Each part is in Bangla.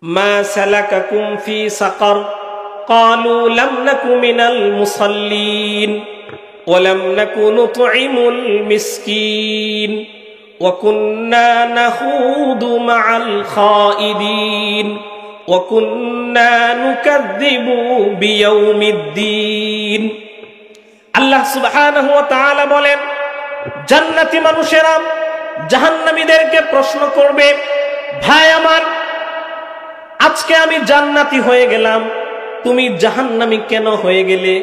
মা সালাকাকুম ফি সাকার ক্বালু লাম নাকু মিনাল মুসাল্লিন ওয়া লাম নাকু নুতঈমুল মিসকিন ওয়া কুন্না নাখুদু মাআল খাইদিন ওয়া কুন্না নুকাযযিবু বিয়াউমিদ্দিন। আল্লাহ সুবহানাহু ওয়া তাআলা বলেন, জান্নাতি মানুষেরা জাহান্নামীদেরকে প্রশ্ন করবে, ভাই আমার, আজকে আমি জান্নাতি হয়ে গেলাম, তুমি জাহান্নামী কেন হয়ে গেলে?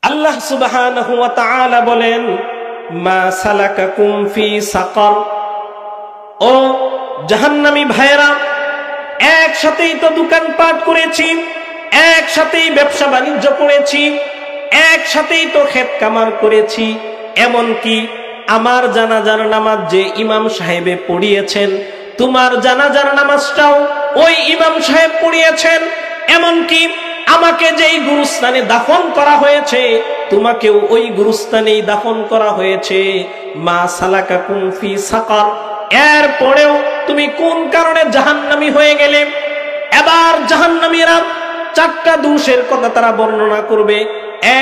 আল্লাহ সুবহানাহু ওয়া তাআলা বলেন, মা সালাকাকুম ফি সাকার, ও জাহান্নামী ভাইরা, একসাথেই তো দোকানপাট করেছি, একসাথেই ব্যবসা বাণিজ্য করেছি, একসাথেই তো ক্ষেত কামার করেছি, এমনকি আমার জানাজার নামাজ যে ইমাম সাহেবে পড়িয়েছেন, তোমার জানাজার নামাজটাও ওই ইমাম সাহেব পড়িয়েছেন, এমনকি আমাকে যেই গুরুস্থানে দাফন করা হয়েছে তোমাকেও ওই গুরুস্থানেই দাফন করা হয়েছে। মা সালাকাকুম ফি সাকার, এরপরেও তুমি কোন কারণে জাহান্নামী হয়ে গেলে? এবার জাহান্নামীরা চারটা দোষের কথা তারা বর্ণনা করবে।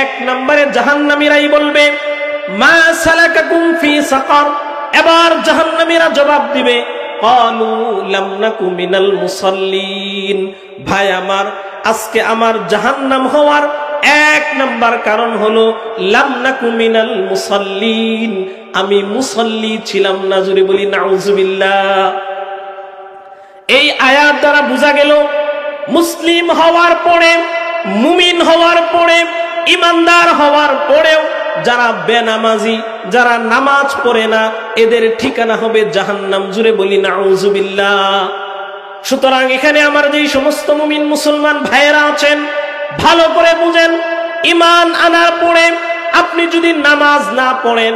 এক নম্বরে জাহান্নামীরাই বলবে, মা সালাকাকুম ফি সাকার। এবার জাহান্নামীরা জবাব দিবে, ক্বালু লাম নাকু মিনাল মুসাল্লিন। ভাই আমার, আজকে আমার জাহান্নাম হওয়ার এক নাম্বার কারণ হলো লাম নাকু মিনাল মুসাল্লিন, আমি মুসাল্লি ছিলাম না। জোরে বলি নাউজুবিল্লাহ। এই আয়াত দ্বারা বোঝা গেল, মুসলিম হওয়ার পরে, মুমিন হওয়ার পরে, ইমানদার হওয়ার পরেও যারা বেনামাজি, যারা নামাজ পড়ে না, এদের ঠিকানা হবে জাহান্নাম। জুড়ে বলি নাউজুবিল্লাহ। সুতরাং এখানে আমার যেই সমস্ত মুমিন মুসলমান ভাইয়েরা আছেন, ভালো করে বুঝেন, ঈমান আনার পরে আপনি যদি নামাজ না পড়েন,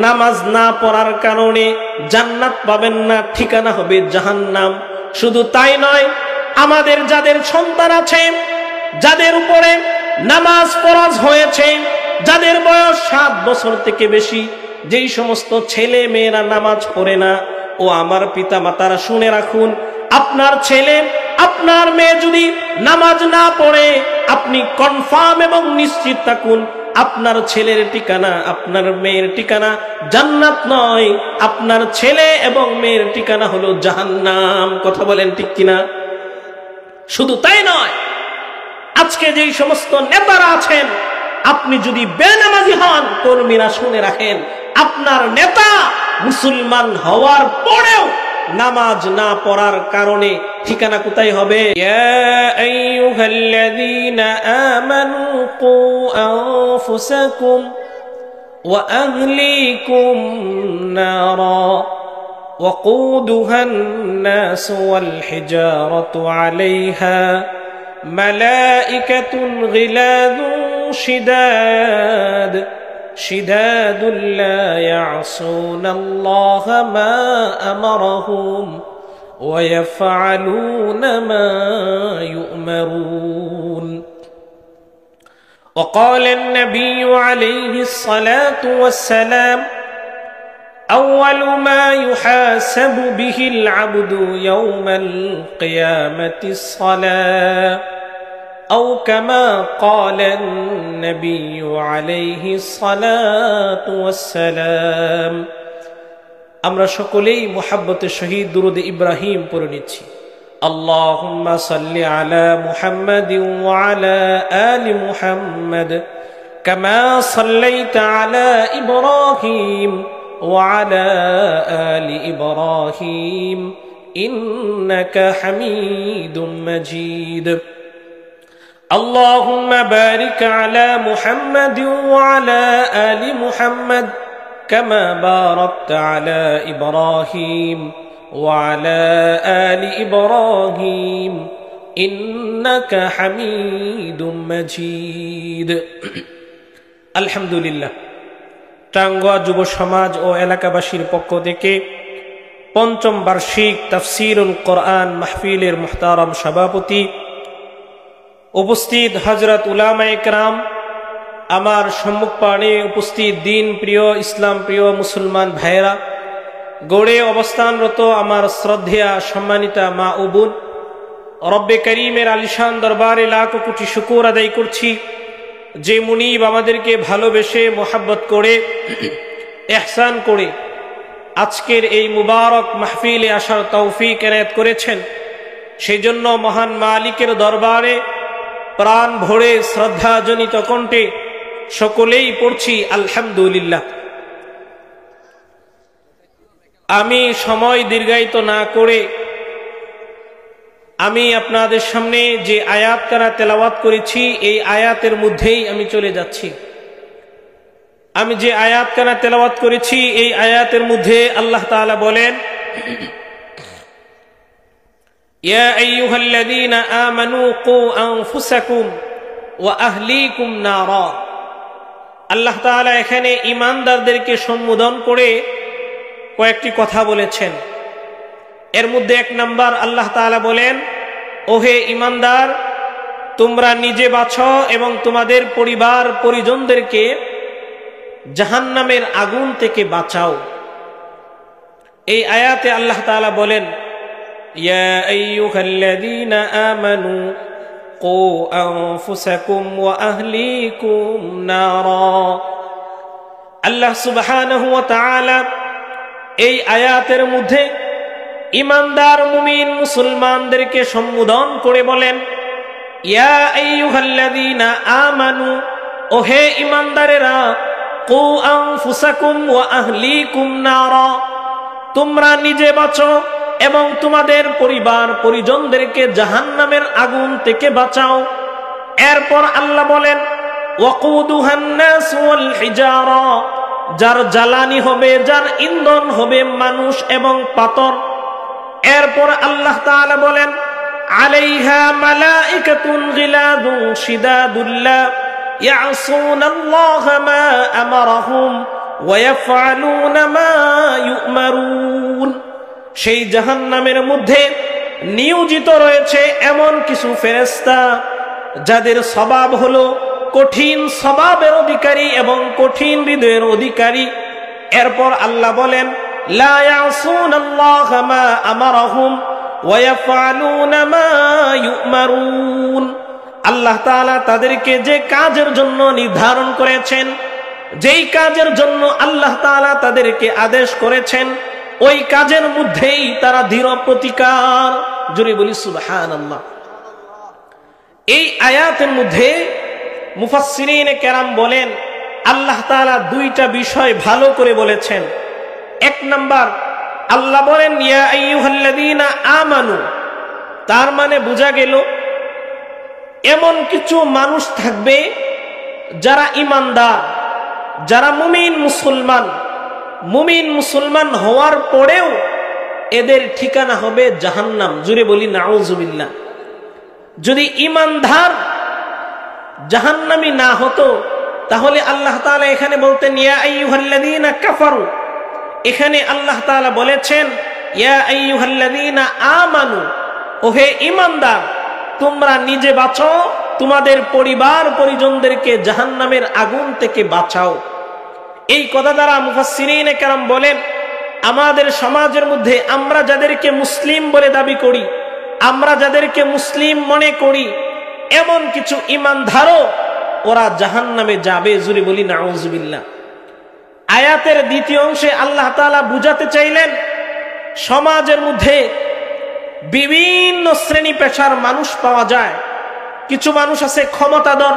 নামাজ না পড়ার কারণে জান্নাত পাবেন না, ঠিকানা হবে জাহান্নাম। শুধু তাই নয়, আমাদের যাদের সন্তান আছে, যাদের উপরে নামাজ ফরজ হয়েছে, যাদের বয়স 7 বছর থেকে বেশি, যেই সমস্ত ছেলে মেয়েরা নামাজ পড়ে না, ও আমার পিতা মাতারা শুনে রাখুন, আপনার ছেলে, আপনার মেয়ে যদি নামাজ না পড়ে, আপনি কনফার্ম এবং নিশ্চিত থাকুন, আপনার ছেলের ঠিকানা, আপনার মেয়ের ঠিকানা জান্নাত নয়, আপনার ছেলে এবং মেয়ের ঠিকানা হলো জাহান্নাম। কথা বলেন ঠিক কিনা? শুধু তাই নয়, আজকে যেই সমস্ত নেতারা আছেন, আপনি যদি বেনামাজি হন, কর্মীরা শুনে রাখেন, আপনার নেতা মুসলমান হওয়ার পরেও নামাজ না পড়ার কারণে ঠিকানা কোথায় হবে? ইয়া আইয়ুহাল্লাযীনা আমানু কু আনফুসাকুম ওয়া আহলিকুম নারা ওয়াকুদুহান নাস ওয়াল হিজারাতু আলাইহা মালাইকাতুন গিলাযুন شداد لا يعصون الله ما أمرهم ويفعلون ما يؤمرون. وقال النبي عليه الصلاة والسلام: أول ما يحاسب به العبد يوم القيامة الصلاة، أو كما قال النبي عليه الصلاة والسلام. আমরা সকলেই মুহাব্বতের সহিত দুরূদ ইব্রাহিম পড়ে নিচ্ছি। আল্লাহুম্মা সাল্লি আলা মুহাম্মাদিন ওয়া আলা আলি মুহাম্মাদ কামা সাল্লাইতা আলা ইব্রাহিম ওয়া আলা আলি ইব্রাহিম ইন্নাকা হামিদুম মাজিদ। اللهم بارك على محمد وعلى آل محمد كما باركت على إبراهيم وعلى آل إبراهيم إنك حميد مجيد. الحمد لله. টাঙ্গুয়া যুব সমাজ ও এলাকাবাসীর পক্ষ থেকে ৫ম বার্ষিক তাফসীরুল কোরআন মাহফিলের মুহতারাম সভাপতি, উপস্থিত হযরত উলামায়ে কেরাম, আমার সম্মুখপানে উপস্থিত দিন প্রিয়, ইসলাম প্রিয় মুসলমান ভাইয়েরা, গড়ে অবস্থানরত আমার শ্রদ্ধেয়া সম্মানিতা মা ও বোন, রব্বে করিমের আলিশান দরবারে লাখ কোটি শুকর আদায় করছি যে মুনিব আমাদেরকে ভালোবেসে মোহাব্বত করে ইহসান করে আজকের এই মুবারক মাহফিলে আসার তৌফিক এনায়েত করেছেন। সেই জন্য মহান মালিকের দরবারে প্রাণ ভরে শ্রদ্ধাজনিত কণ্ঠে সকলেই পড়ছি আলহামদুলিল্লাহ। আমি সময় দীর্ঘায়িত না করে আমি আপনাদের সামনে যে আয়াত কারা তেলাওয়াত করেছি এই আয়াতের মধ্যেই আমি চলে যাচ্ছি। আমি যে আয়াত কারা তেলাওয়াত করেছি এই আয়াতের মধ্যে আল্লাহ তাআলা বলেন, ইয়া আইয়ুহাল্লাযীনা আমানু কু আনফুসাকুম ওয়া আহলিকুম নারা। আল্লাহ তাআলা এখানে ঈমানদারদেরকে সম্বোধন করে কয়েকটি কথা বলেছেন। এর মধ্যে এক নাম্বার আল্লাহ তাআলা বলেন, ওহে ঈমানদার, তোমরা নিজে বাঁচো এবং তোমাদের পরিবার পরিজনদেরকে জাহান্নামের আগুন থেকে বাঁচাও। এই আয়াতে আল্লাহ তাআলা বলেন, ইয়া আইয়ুহাল্লাযীনা আমানু কু আনফুসাকুম ওয়া আহলিকুম নারা। আল্লাহ সুবহানাহু ওয়া তাআলা এই আয়াতের মধ্যে ঈমানদার মুমিন মুসলমানদেরকে সম্বোধন করে বলেন, ইয়া আইয়ুহাল্লাযীনা আমানু, ওহে ঈমানদারেরা, কু আনফুসাকুম ওয়া আহলিকুম নারা, তোমরা নিজে বাঁচো এবং তোমাদের পরিবার পরিজনদেরকে জাহান্নামের আগুন থেকে বাঁচাও। এরপর আল্লাহ বলেন, ওয়াকুদুহান নাস ওয়াল হিজারা, যার জ্বালানি হবে, যার ইন্ধন হবে মানুষ এবং পাথর। এরপর আল্লাহ তাআলা বলেন, আলাইহা মালাইকাতুন গিলাদুন শিদাদুল্লাহ ইয়াসুনাল্লাহা মা আমারাহুম ওয়া ইয়াফআলুনা মা ইউমারুন। সেই জাহান্নামের মধ্যে নিয়োজিত রয়েছে এমন কিছু ফেরেশতা যাদের স্বভাব হলো কঠিন স্বভাবের অধিকারী এবং কঠিন হৃদয়ের অধিকারী। এরপর আল্লাহ বলেন, লা ইয়াসুনাল্লাহা মা আমারাহুম ওয়া ইয়াফআলুনা মা ইউমারুন। আল্লাহ তাআলা তাদেরকে যে কাজের জন্য নির্ধারণ করেছেন, যেই কাজের জন্য আল্লাহ তাআলা তাদেরকে আদেশ করেছেন, ওই কাজের মধ্যেই তারা দৃঢ় প্রতিকার। জোরে বলি সুবহানাল্লাহ। এই আয়াতের মধ্যে মুফাসসিরিনে কেরাম বলেন, আল্লাহ তাআলা দুইটা বিষয় ভালো করে বলেছেন। এক নাম্বার আল্লাহ বলেন, ইয়া আইয়ুহাল্লাযীনা আমানু, তার মানে বোঝা গেল এমন কিছু মানুষ থাকবে যারা ঈমানদার, যারা মুমিন মুসলমান। মুমিন মুসলমান হওয়ার পরেও এদের ঠিকানা হবে জাহান্নাম। জুড়ে বলি নাউজুবিল্লাহ। যদি ঈমানদার জাহান্নামী না হতো তাহলে আল্লাহ তাআলা এখানে বলতেন ইয়া আইয়ুহাল্লাযীনা কাফারু। এখানে আল্লাহ তাআলা বলেছেন ইয়া আইয়ুহাল্লাযীনা আমানু, ওহে ঈমানদার, তোমরা নিজে বাঁচো, তোমাদের পরিবার পরিজনদেরকে জাহান্নামের আগুন থেকে বাঁচাও। এই কথা দ্বারা মুফাসসিরিনে কেরাম বলেন, আমাদের সমাজের মধ্যে আমরা যাদেরকে মুসলিম বলে দাবি করি, আমরা যাদেরকে মুসলিম মনে করি, এমন কিছু ঈমানদারও ওরা জাহান্নামে যাবে। জুরি বলি নাউজুবিল্লাহ। আয়াতের দ্বিতীয় অংশে আল্লাহ তাআলা বুঝাতে চাইলেন, সমাজের মধ্যে বিভিন্ন শ্রেণী পেশার মানুষ পাওয়া যায়। কিছু মানুষ আছে ক্ষমতাধর,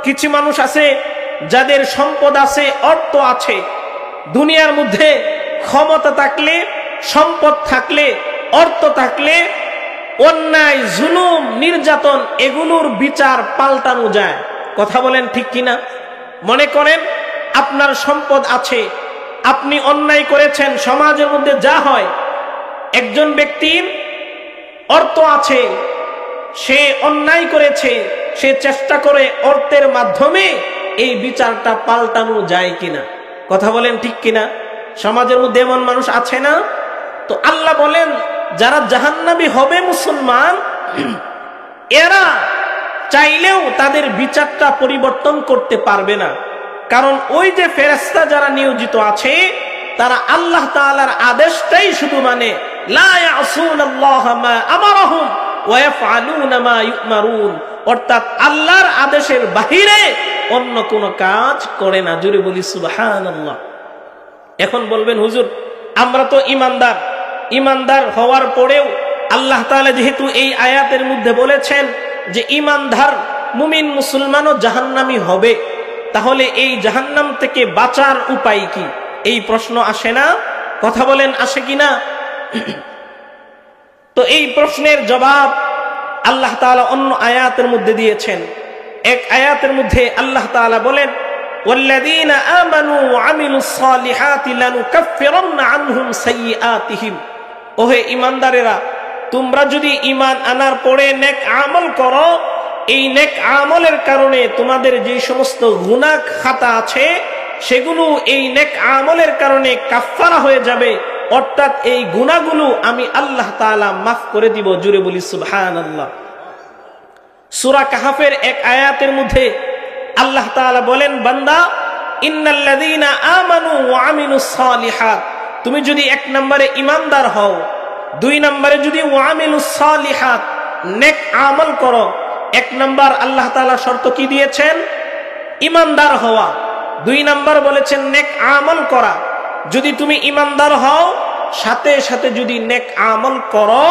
কিছু মানুষ আছে যাদের সম্পদ আছে, অর্থ আছে। দুনিয়ার মধ্যে ক্ষমতা থাকলে, সম্পদ থাকলে, অর্থ থাকলে অন্যায়, জুলুম, নির্যাতন এগুলোর বিচার পাল্টানো যায়। কথা বলেন ঠিক কিনা? মনে করেন আপনার সম্পদ আছে, আপনি অন্যায় করেছেন, সমাজের মধ্যে যা হয়, একজন ব্যক্তির অর্থ আছে, সে অন্যায় করেছে, সে চেষ্টা করে অর্থের মাধ্যমে এই বিচারটা পাল্টানো যায় কিনা। কথা বলেন ঠিক কিনা? সমাজের মধ্যে এমন মানুষ আছে না? তো আল্লাহ বলেন যারা জাহান্নামী হবে মুসলমান, এরা চাইলেও তাদের বিচারটা পরিবর্তন করতে পারবে না। কারণ ওই যে ফেরেশতা যারা নিয়োজিত আছে তারা আল্লাহ তাআলার আদেশটাই শুধু মানে, লা ইয়াসুনাল্লাহা মা আমারাহুম ওয়া ইয়াফআলুনা মা ইউমারুন, অর্থাৎ আল্লাহর আদেশের বাহিরে অন্য কোনো কাজ করে না। জোরে বলি সুবহানাল্লাহ। এখন বলবেন হুজুর আমরা তো ঈমানদার, ঈমানদার হওয়ার পরেও আল্লাহ তাআলা যেহেতু এই আয়াতের মধ্যে বলেছেন যে ঈমানদার মুমিন মুসলমানও জাহান্নামী হবে, তাহলে এই জাহান্নাম থেকে বাঁচার উপায় কি? এই প্রশ্ন আসে না? কথা বলেন আসে কিনা? তো এই প্রশ্নের জবাব আল্লাহ তাআলা অন্য আয়াতের মধ্যে দিয়েছেন। এক আয়াতের মধ্যে আল্লাহ তাআলা বলেন ওয়াল্লাযীনা আমানু ওয়া আমিলুস সালিহাতি লানুকাফফিরান্না আনহুম সাইয়্যাতিহিম, ওহে ঈমানদারেরা তোমরা যদি ঈমান আনার পরে নেক আমল করো, এই নেক আমলের কারণে তোমাদের যে সমস্ত গুনাহ খাতা আছে সেগুলো এই নেক আমলের কারণে কাফফারা হয়ে যাবে, অর্থাৎ এই গুনাহগুলো আমি আল্লাহ তাআলা মাফ করে দিব। জুড়ে বলি সুবহানাল্লাহ। সূরা কাহফের এক আয়াতের মধ্যে আল্লাহ তাআলা বলেন বান্দা ইন্নাল্লাযীনা আমানু ওয়া আমিলুস সালিহাত, তুমি যদি এক নম্বরে ঈমানদার হও, দুই নম্বরে যদি ওয়া আমিলুস সালিহাত নেক আমল করো। এক নম্বর আল্লাহ তাআলা শর্ত কি দিয়েছেন? ঈমানদার হওয়া। দুই নম্বর বলেছেন নেক আমল করা। যদি তুমি ঈমানদার হও সাথে সাথে যদি নেক আমল করো,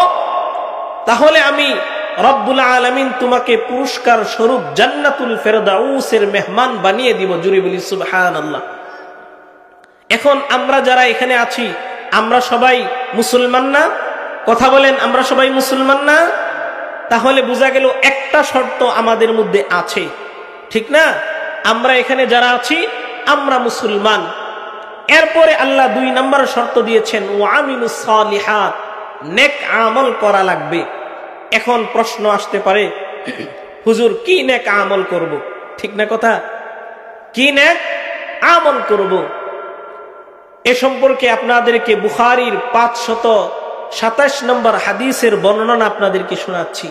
তাহলে আমি রব্বুল আলামিন তোমাকে পুরস্কার স্বরূপ জান্নাতুল ফেরদাউসের মেহমান বানিয়ে দিব। জুড়ে বলি সুবহানাল্লাহ। এখন আমরা যারা এখানে আছি আমরা সবাই মুসলমান না? কথা বলেন আমরা সবাই মুসলমান না? তাহলে বোঝা গেল একটা শর্ত আমাদের মধ্যে আছে, ঠিক না? আমরা এখানে যারা আছি আমরা মুসলমান। এরপরে আল্লাহ দুই নম্বর শর্ত দিয়েছেন ওয়া আমিলুস সালিহাত, নেক আমল করা লাগবে। এখন প্রশ্ন আসতে পারে হুজুর কি নেক আমল করব? ঠিক না কথা? কি নেক আমল করব? এ সম্পর্কে আপনাদেরকে বুখারীর 527 নম্বর হাদিসের বর্ণনা আপনাদেরকে শোনাচ্ছি।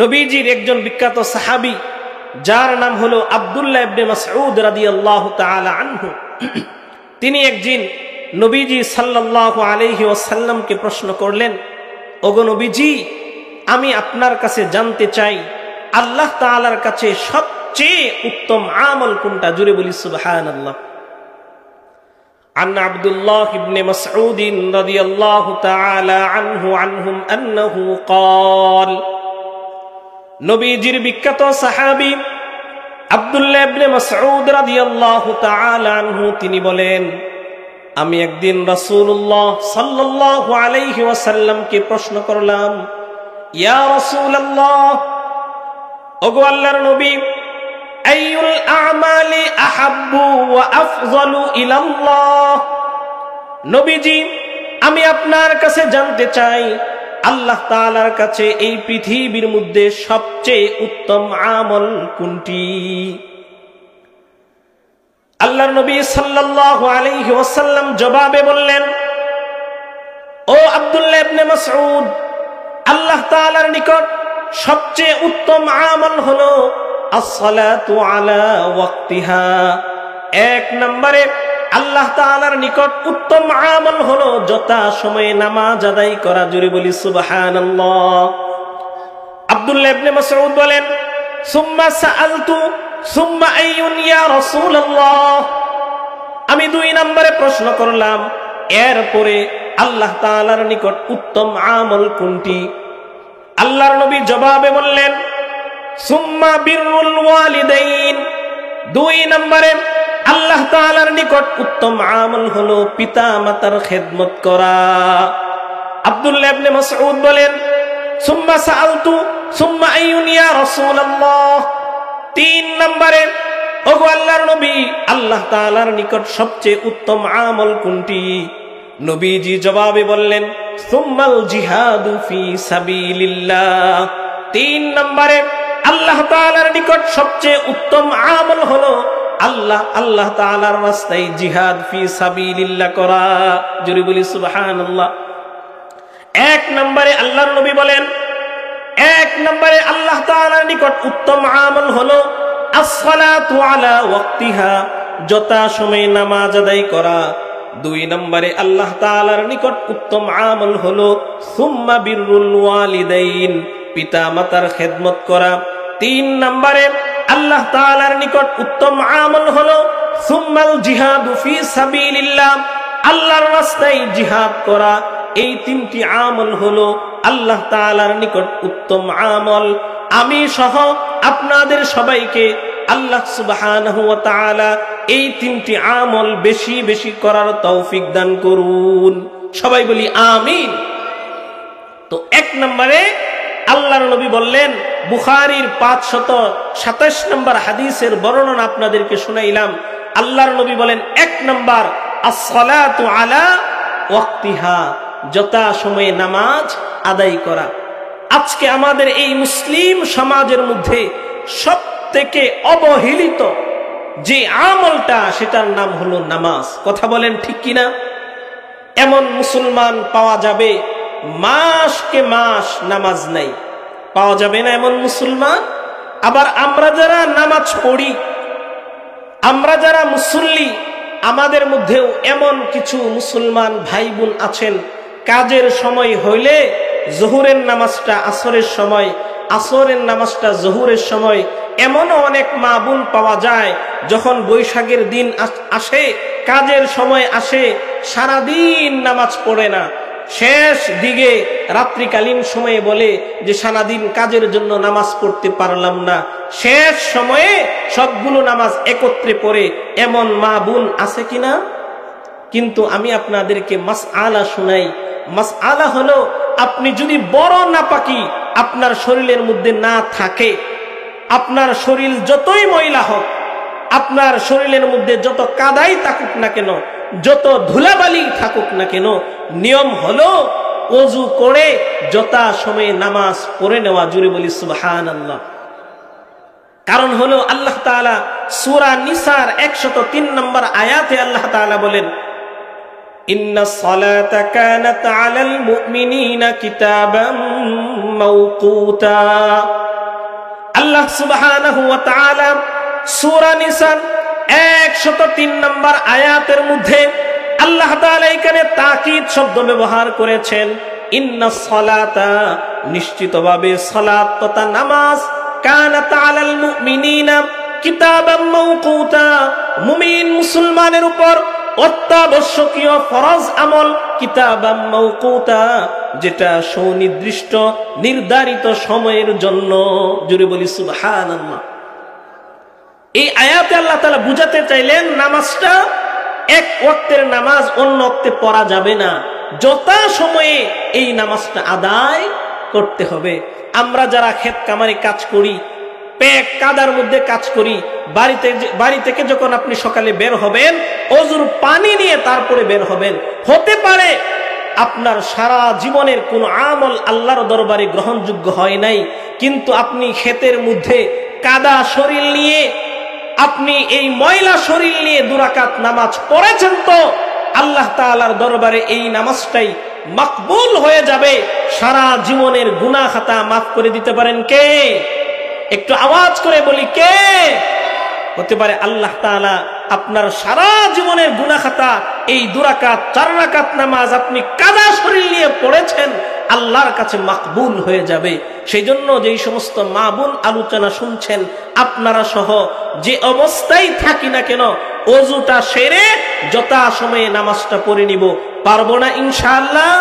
নবীজির একজন বিখ্যাত সাহাবী যার নাম হলো আব্দুল্লাহ ইবনে মাসউদ রাদিয়াল্লাহু তাআলা আনহু, তিনি একদিন নবীজি সাল্লাল্লাহু আলাইহি ওয়াসাল্লামকে প্রশ্ন করলেন, ওগো নবীজি আমি আপনার কাছে জানতে চাই আল্লাহ তাআলার কাছে সবচেয়ে উত্তম আমল কোনটা? জুড়ে বলি সুবহানাল্লাহ। عن عبد الله بن مسعود رضي الله تعالى عنهم أنه قال, নবীজির বিখ্যাত সাহাবী আব্দুল্লাহ ইবনে মাসউদ রাদিয়াল্লাহু তাআলা আনহু তিনি বলেন, আমি একদিন রাসূলুল্লাহ সাল্লাল্লাহু আলাইহি ওয়াসাল্লামকে প্রশ্ন করলাম, ইয়া রাসূলুল্লাহ, ওগো আল্লাহর নবী, আইয়ুল আমালি আহাব্বু ওয়া আফযালু ইলাল্লাহ, নবীজি আমি আপনার কাছে জানতে চাই আল্লাহ তাআলার কাছে এই পৃথিবীর মধ্যে সবচেয়ে উত্তম আমল কোনটি? আল্লাহর নবী সাল্লাল্লাহু আলাইহি ওয়াসাল্লাম জবাবে বললেন, ও আব্দুল্লাহ ইবনে মাসউদ, আল্লাহ তাআলার নিকট সবচেয়ে উত্তম আমল হলো as-salatu ala waqtiha। এক নম্বরে আল্লাহ তাআলার নিকট উত্তম আমল হলো যথা সময়ে নামাজ আদায় করা। জোরে বলি সুবহানাল্লাহ। আব্দুল্লাহ ইবনে মাসউদ বলেন, সুম্মা সাআলতু সুম্মা আইয়ুন ইয়া রাসূলুল্লাহ, আমি দুই নম্বরে প্রশ্ন করলাম এরপরে আল্লাহ তাআলার নিকট উত্তম আমল কোনটি? আল্লাহর নবী জবাবে বললেন, সুম্মা বিররুল ওয়ালিদাইন, দুই নম্বরে আল্লাহ তাআলার নিকট উত্তম আমল হলো পিতা মাতার খেদমত করা। আব্দুল্লাহ ইবনে মাসউদ বলেন, সুম্মা সাআলতু সুম্মা আইয়ুন ইয়া রাসূলুল্লাহ, তিন নম্বরে ওগো আল্লাহর নবী আল্লাহ তাআলার নিকট সবচেয়ে উত্তম আমল কোনটি? নবীজি জবাবে বললেন, সুম্মাল জিহাদু ফি সাবিলিল্লাহ, তিন নম্বরে আল্লাহ তাআলার নিকট সবচেয়ে উত্তম আমল হলো আল্লাহ তাআলার রাস্তায় জিহাদ ফি সাবিলিল্লাহ করা। জোরে বলি সুবহানাল্লাহ। এক নম্বরে আল্লাহর নবী বলেন, এক নম্বরে আল্লাহ তাআলার নিকট উত্তম আমল হলো as-salatu ala waqtiha, যথা সময়ে নামাজ আদায় করা। 2 নম্বরে আল্লাহ তাআলার নিকট উত্তম আমল হলো সুম্মা বিররুল ওয়ালিদাইন, পিতা মাতার খেদমত করা। 3 নম্বরে আল্লাহ তাআলার নিকট উত্তম আমল হলো সুম্মাল জিহাদু ফি সাবিলিল্লাহ, আল্লাহর রাস্তায় জিহাদ করা। এই 3টি আমল হলো আল্লাহ তাআলার নিকট উত্তম আমল। আমি সহ আপনাদের সবাইকে আল্লাহ সুবহানাহু ওয়া তাআলা এই 3টি আমল বেশি বেশি করার তৌফিক দান করুন। সবাই বলি আমিন। তো 1 নম্বরে আল্লাহর নবী বললেন, বুখারীর 527 নম্বর হাদিসের বর্ণনা আপনাদেরকে শুনাইলাম। আল্লাহর নবী বলেন 1 নম্বর as-সালাতু আলা ওয়াক্তিহা, যথা সময়ে নামাজ আদায় করা। আজকে আমাদের এই মুসলিম সমাজের মধ্যে সবথেকে অবহেলিত যে আমলটা, সেটার নাম হলো নামাজ। কথা বলেন ঠিক কিনা? এমন মুসলমান পাওয়া যাবে মাসকে মাস নামাজ নাই, পাওয়া যাবে না এমন মুসলমান। আবার আমরা যারা নামাজ পড়ি, আমরা যারা মুসল্লি, আমাদের মধ্যেও এমন কিছু মুসলমান ভাই বোন আছেন, কাজের সময় হইলে জোহরের নামাজটা আসরের সময়, আসরের নামাজটা জোহরের সময়। এমনও অনেক মা বোন পাওয়া যায়, যখন বৈশাখের দিন আসে, কাজের সময় আসে, সারাদিন নামাজ পড়ে না, শেষ দিকে রাত্রিকালীন সময়ে বলে যে সারাদিন কাজের জন্য নামাজ পড়তে পারলাম না, শেষ সময়ে সবগুলো নামাজ একত্রে পড়ে। এমন মা বোন আছে কিনা? কিন্তু আমি আপনাদেরকে মাসআলা শুনাই। মাসআলা হলো, আপনি যদি বড় নাপাকি আপনার শরীরের মধ্যে না থাকে, আপনার শরীর যতই ময়লা হোক, আপনার শরীরের মধ্যে যত কাদাই থাকুক না কেন, যত ধুলাবালি থাকুক না কেন, নিয়ম হলো ওযু করে যথা সময়ে নামাজ পড়ে নেওয়া। জুড়ে বলি সুবহানাল্লাহ। কারণ হলো আল্লাহ তাআলা সূরা নিসার 103 নম্বর আয়াতে আল্লাহ তাআলা বলেন, ইন্নাস সালাতা কানাত আলাল মুমিনিনা কিতাবাম মাওকুতা। আল্লাহ সুবহানাহু ওয়া তাআলা সূরা নিসার 103 নম্বর আয়াতের মধ্যে আল্লাহ তাআলা এখানে তাকিদ শব্দ ব্যবহার করেছেন। ইন্নাস সালাতা, নিশ্চিতভাবে সালাত তথা নামাজ, কানাত আলাল মুমিনিনা কিতাবাম মাওকুতা, মুমিন মুসলমানের উপর অত্যাবশ্যকীয় ফরজ আমল, কিতাবাম মাওকুতা, যেটা সুনির্দিষ্ট নির্ধারিত সময়ের জন্য। জুড়ে বলি সুবহানাল্লাহ। এই আয়াতে আল্লাহ তাআলা বুঝাতে চাইলেন, নামাজটা এক ওয়াক্তের নামাজ অন্য ওয়াক্তে পড়া যাবে না, যথা সময়ে এই নামাজটা আদায় করতে হবে। আমরা যারা ক্ষেত কামারে কাজ করি, পেক কাদার মধ্যে কাজ করি, বাড়ি থেকে যখন আপনি সকালে বের হবেন, ওযুর পানি নিয়ে তারপরে বের হবেন। হতে পারে আপনার সারা জীবনের কোন আমল আল্লাহর দরবারে গ্রহণযোগ্য হয় নাই, কিন্তু আপনি ক্ষেতের মধ্যে কাদা শরীর নিয়ে, আপনি এই ময়লা শরীর নিয়ে 2 রাকাত নামাজ পড়েছেন, তো আল্লাহ তাআলার দরবারে এই নামাজটাই মকবুল হয়ে যাবে। সারা জীবনের গুনাহ খাতা মাফ করে দিতে পারেন কে? একটু আওয়াজ করে বলি, কে? হতে পারে আল্লাহ তাআলা আপনার সারা জীবনের গুনাহ খাতা, এই 2 রাকাত 4 রাকাত নামাজ আপনি কাদা শরীর নিয়ে পড়েছেন, আল্লাহর কাছে মকবুল হয়ে যাবে। সেই জন্য যেই সমস্ত মা বোন আলোচনা শুনছেন, আপনারা সহ যে অবস্থায় থাকি না কেন, ওযুটা সেরে যথা সময়ে নামাজটা পড়ে নিব। পারবো না ইনশাআল্লাহ?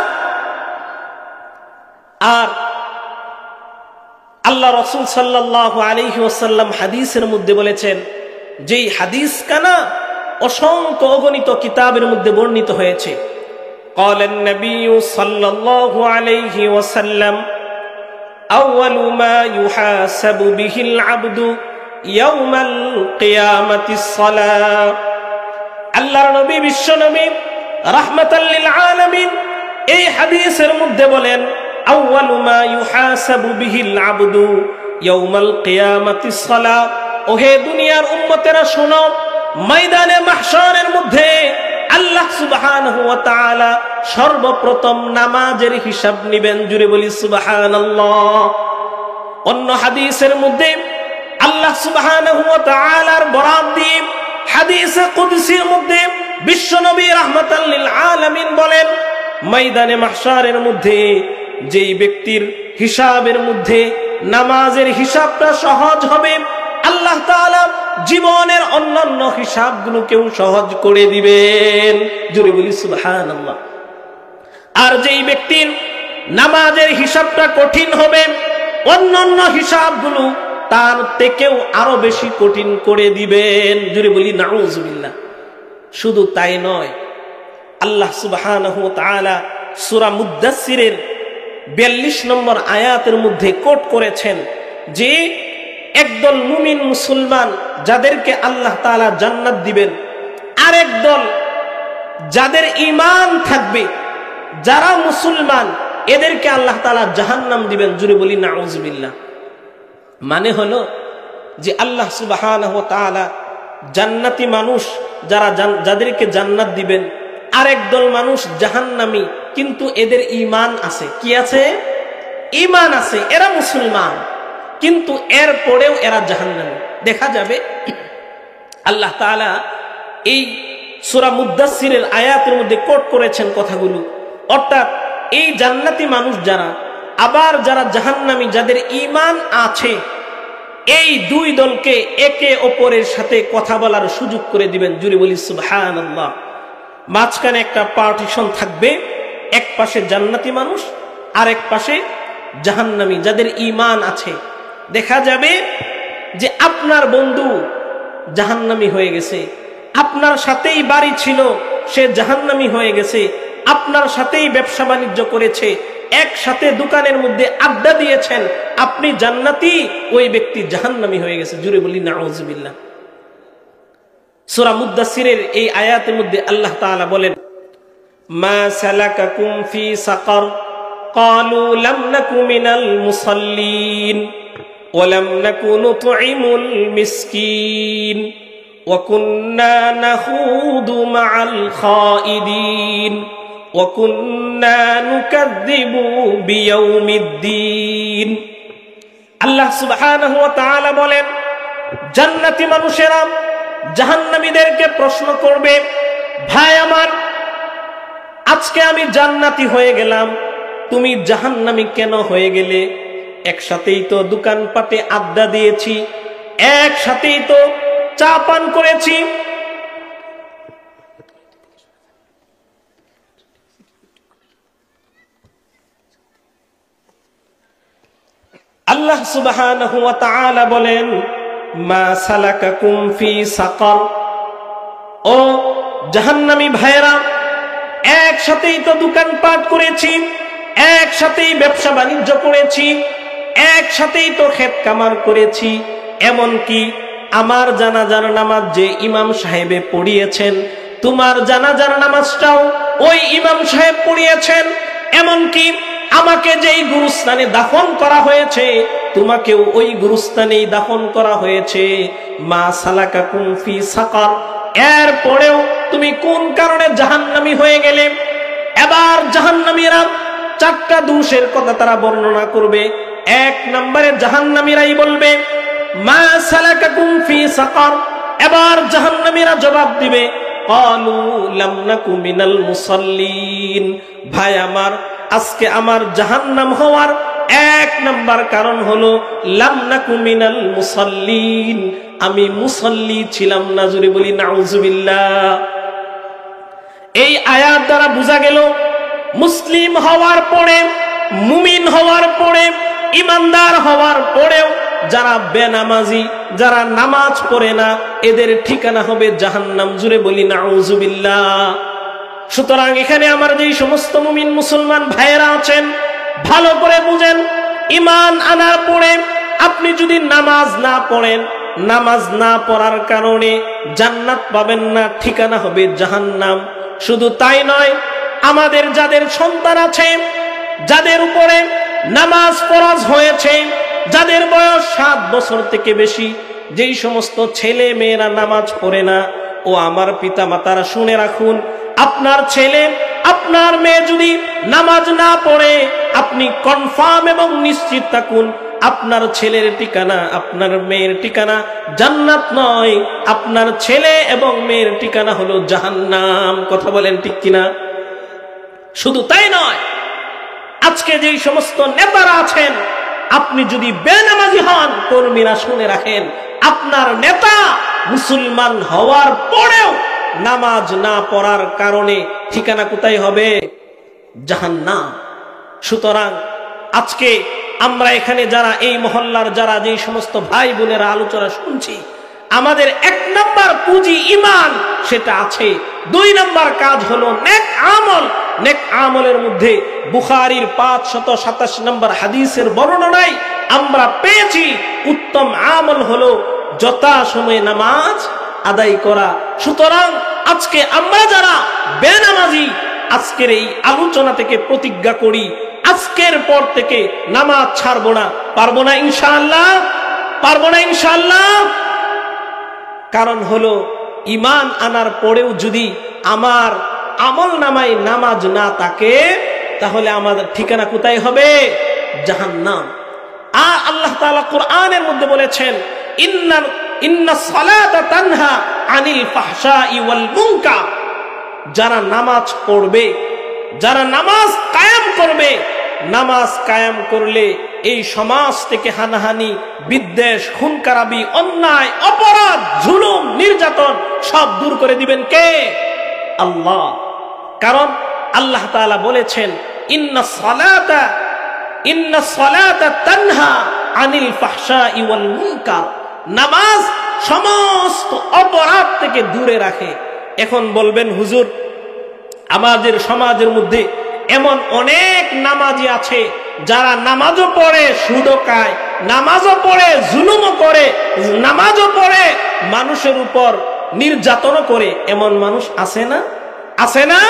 আর আল্লাহ রাসূল সাল্লাল্লাহু আলাইহি ওয়াসাল্লাম হাদিসের মধ্যে বলেছেন, যেই হাদিস কানা অসংখ্য অগণিত কিতাবের মধ্যে বর্ণিত হয়েছে। قال النبي صلى الله عليه وسلم أول ما يحاسب به العبد يوم القيامة الصلاة। আল্লাহর নবী, বিশ্ব নবী রাহমাতাল লিল আলামিন এই হাদিসের মধ্যে বলেন, আউয়ালু মা ইউহাসাবু বিহিল আবদু ইয়াউমাল কিয়ামাতিস সালাহ। ওহে দুনিয়ার উম্মতেরা শোনো, ময়দানে মাহশরের মধ্যে আল্লাহ সুবহানাহু ওয়া তাআলা সর্বপ্রথম নামাজের হিসাব নেবেন। জুড়ে বলি সুবহানাল্লাহ। অন্য হাদিসের মধ্যে আল্লাহ সুবহানাহু ওয়া তাআলার বরাত দিয়ে, হাদিসে কুদসির মধ্যে বিশ্বনবী রাহমাতাল লিল আলামিন বলেন, ময়দানে মাহশারের মধ্যে যেই ব্যক্তির হিসাবের মধ্যে নামাজের হিসাবটা সহজ হবে, আল্লাহ তাআলা জীবনের অন্যান্য হিসাবগুলোকেও সহজ করে দিবেন। জোরে বলি সুবহানাল্লাহ। আর যেই ব্যক্তির নামাজের হিসাবটা কঠিন হবে, অন্যান্য হিসাবগুলো তার থেকেও আরো বেশি কঠিন করে দিবেন। জোরে বলি নাউজুবিল্লাহ। শুধু তাই নয়, আল্লাহ সুবহানাহু ওয়া তাআলা সূরা মুদ্দাসসিরের 42 নম্বর আয়াতের মধ্যে কোট করেছেন যে একদল মুমিন মুসলমান যাদেরকে আল্লাহ তাআলা জান্নাত দিবেন, আরেক দল যাদের ঈমান থাকবে, যারা মুসলমান, এদেরকে আল্লাহ তাআলা জাহান্নাম দিবেন। জোরে বলি নাউজুবিল্লাহ। মানে হলো যে আল্লাহ সুবহানাহু ওয়া তাআলা জান্নাতি মানুষ যাদেরকে জান্নাত দিবেন, আরেক দল মানুষ জাহান্নামী, কিন্তু এদের ঈমান আছে। কি আছে? ঈমান আছে, এরা মুসলমান, কিন্তু এরপরেও এরা জাহান্নামী। দেখা যাবে আল্লাহ তাআলা এই সূরা মুদ্দাসসিরের আয়াতের মধ্যে কোট করেছেন কথাগুলো। অর্থাৎ এই জান্নাতি মানুষ যারা, আবার যারা জাহান্নামী যাদের ঈমান আছে, এই দুই দলকে একে অপরের সাথে কথা বলার সুযোগ করে দিবেন। জোরে বলি সুবহানাল্লাহ। মাঝখানে একটা পার্টিশন থাকবে, এক পাশে জান্নাতি মানুষ, আরেক পাশে জাহান্নামী যাদের ঈমান আছে। দেখা যাবে যে আপনার বন্ধু জাহান্নামী হয়ে গেছে, আপনার সাথেই বাড়ি ছিল, সে জাহান্নামী হয়ে গেছে, আপনার সাথেই ব্যবসা বাণিজ্য করেছে, একসাথে দোকানের মধ্যে আড্ডা দিয়েছেন, আপনি জান্নাতি, ওই ব্যক্তি জাহান্নামী হয়ে গেছে। জোরে বলি নাউজুবিল্লাহ। সূরা মুদ্দাসসিরের এই আয়াতের মধ্যে আল্লাহ তাআলা বলেন, মা সালাকাকুম ফি সাকার ক্বালু লাম নাকু মিনাল মুসাল্লিন ওয়া লাম নাকু নুতঈমুল মিসকিন ওয়া কুন্না নাখুদু মাআল খাইদিন ওয়া কুন্না নুকাযযিবু বিয়াউমিদ্দিন। আল্লাহ সুবহানাহু ওয়া তাআলা বলেন, জান্নাতি মানুষেরা জাহান্নামীদেরকে প্রশ্ন করবে, ভাই আমার, আজকে আমি জান্নাতি হয়ে গেলাম, তুমি জাহান্নামী কেন হয়ে গেলে? একসাথেই তো দোকানপাটে আড্ডা দিয়েছি, একসাথেই তো চা পান করেছি। আল্লাহ সুবহানাহু ওয়া তাআলা বলেন, মা সালাকাকুম ফি সাকার, ও জাহান্নামী ভাইরা, একসাথেই তো দোকানপাট করেছি, একসাথেই ব্যবসা বাণিজ্য করেছি, একসাথেই তো ক্ষেত কামার করেছি, এমনকি আমার জানাজার নামাজ যে ইমাম সাহেবে পড়িয়েছেন, তোমার জানাজার নামাজটাও ওই ইমাম সাহেব পড়িয়েছেন, এমনকি আমাকে যেই গুরুস্থানে দাফন করা হয়েছে, তোমাকেও ওই গুরুস্থানেই দাফন করা হয়েছে। মা সালাকাকুম ফি সাকার, এরপরেও তুমি কোন কারণে জাহান্নামী হয়ে গেলে? এবার জাহান্নামীরা চারটা দোষের কথা তারা বর্ণনা করবে। এক নম্বরে জাহান্নামীরাই বলবে, মা সালাকাকুম ফি সাকার। এবার জাহান্নামীরা জবাব দিবে, ক্বালু লাম নাকু মিনাল মুসাল্লিন। ভাই আমার, আজকে আমার জাহান্নাম হওয়ার এক নাম্বার কারণ হলো লাম নাকু মিনাল মুসাল্লিন, আমি মুসাল্লি ছিলাম না। জোরে বলি নাউজুবিল্লাহ। এই আয়াত দ্বারা বোঝা গেল, মুসলিম হওয়ার পরে, মুমিন হওয়ার পরে, ইমানদার হওয়ার পরেও যারা বেনামাজি, যারা নামাজ পড়ে না, এদের ঠিকানা হবে জাহান্নাম। জোরে বলি নাউজুবিল্লাহ। সুতরাং এখানে আমার যেই সমস্ত মুমিন মুসলমান ভাইয়েরা আছেন, ভালো করে বুঝেন, ঈমান আনার পরে আপনি যদি নামাজ না পড়েন, নামাজ না পড়ার কারণে জান্নাত পাবেন না, ঠিকানা হবে জাহান্নাম। শুধু তাই নয়, আমাদের যাদের সন্তান আছে, যাদের উপরে নামাজ ফরজ হয়েছে, যাদের বয়স 7 বছর থেকে বেশি, যেই সমস্ত ছেলে মেয়েরা নামাজ পড়ে না, ও আমার পিতা মাতারা শুনে রাখুন, আপনার ছেলে, আপনার মেয়ে যদি নামাজ না পড়ে, আপনি কনফার্ম এবং নিশ্চিত থাকুন, আপনার ছেলের ঠিকানা, আপনার মেয়ের ঠিকানা জান্নাত নয়, আপনার ছেলে এবং মেয়ের ঠিকানা হলো জাহান্নাম। কথা বলেন ঠিক কিনা? শুধু তাই নয়, আজকে যেই সমস্ত নেতারা আছেন, আপনি যদি বেনামাজি হন, কর্মীরা শুনে রাখেন, আপনার নেতা মুসলমান হওয়ার পরেও নামাজ না পড়ার কারণে ঠিকানা কোথায় হবে? জাহান্নাম। সুতরাং আজকে আমরা এখানে যারা এই মহল্লার যারা যে সমস্ত ভাই বোনেরা আলোচনা শুনছি, আমাদের 1 নাম্বার পুঁজি ঈমান, সেটা আছে। 2 নাম্বার কাজ হলো নেক আমল। নেক আমলের মধ্যে বুখারীর 527 নম্বর হাদিসের বর্ণনায় আমরা পেয়েছি উত্তম আমল হলো যথাসময়ে নামাজ আদায় করা। সুতরাং আজকে আমরা যারা বেনামাজি, আজকের এই আলোচনা থেকে প্রতিজ্ঞা করি, আজকের পর থেকে নামাজ ছাড়বো না। পারবো না ইনশাআল্লাহ? পারবো না ইনশাআল্লাহ? কারণ হলো ঈমান আনার পরেও যদি আমার আমল নামায় নামাজ না থাকে, তাহলে আমাদের ঠিকানা কোথায় হবে? জাহান্নাম। আর আল্লাহ তাআলা কোরআনের মধ্যে বলেছেন, ইন্নাস সালাতা তানহা আনিল ফাহশাই ওয়াল মুনকার। যারা নামাজ পড়বে, যারা নামাজ কায়েম করবে, নামাজ কায়েম করলে এই সমাজ থেকে হানাহানি, বিদ্বেষ, খুন খারাপি, অন্যায়, অপরাধ, জুলুম, নির্যাতন সব দূর করে দিবেন কে? আল্লাহ। কারণ আল্লাহ তাআলা বলেছেন, ইন্নাস সালাতা তানহা আনিল ফাহশাই ওয়াল মুনকার। নামাজ সমস্ত অপরাধ থেকে দূরে রাখে। এখন বলবেন, হুজুর, আমাদের সমাজের মধ্যে এমন অনেক নামাজি আছে যারা নামাজও পড়ে সুদও খায়, নামাজও পড়ে জুলুমও করে, নামাজও পড়ে মানুষের উপর নির্যাতনও করে। এমন মানুষ আছে না? আছে না?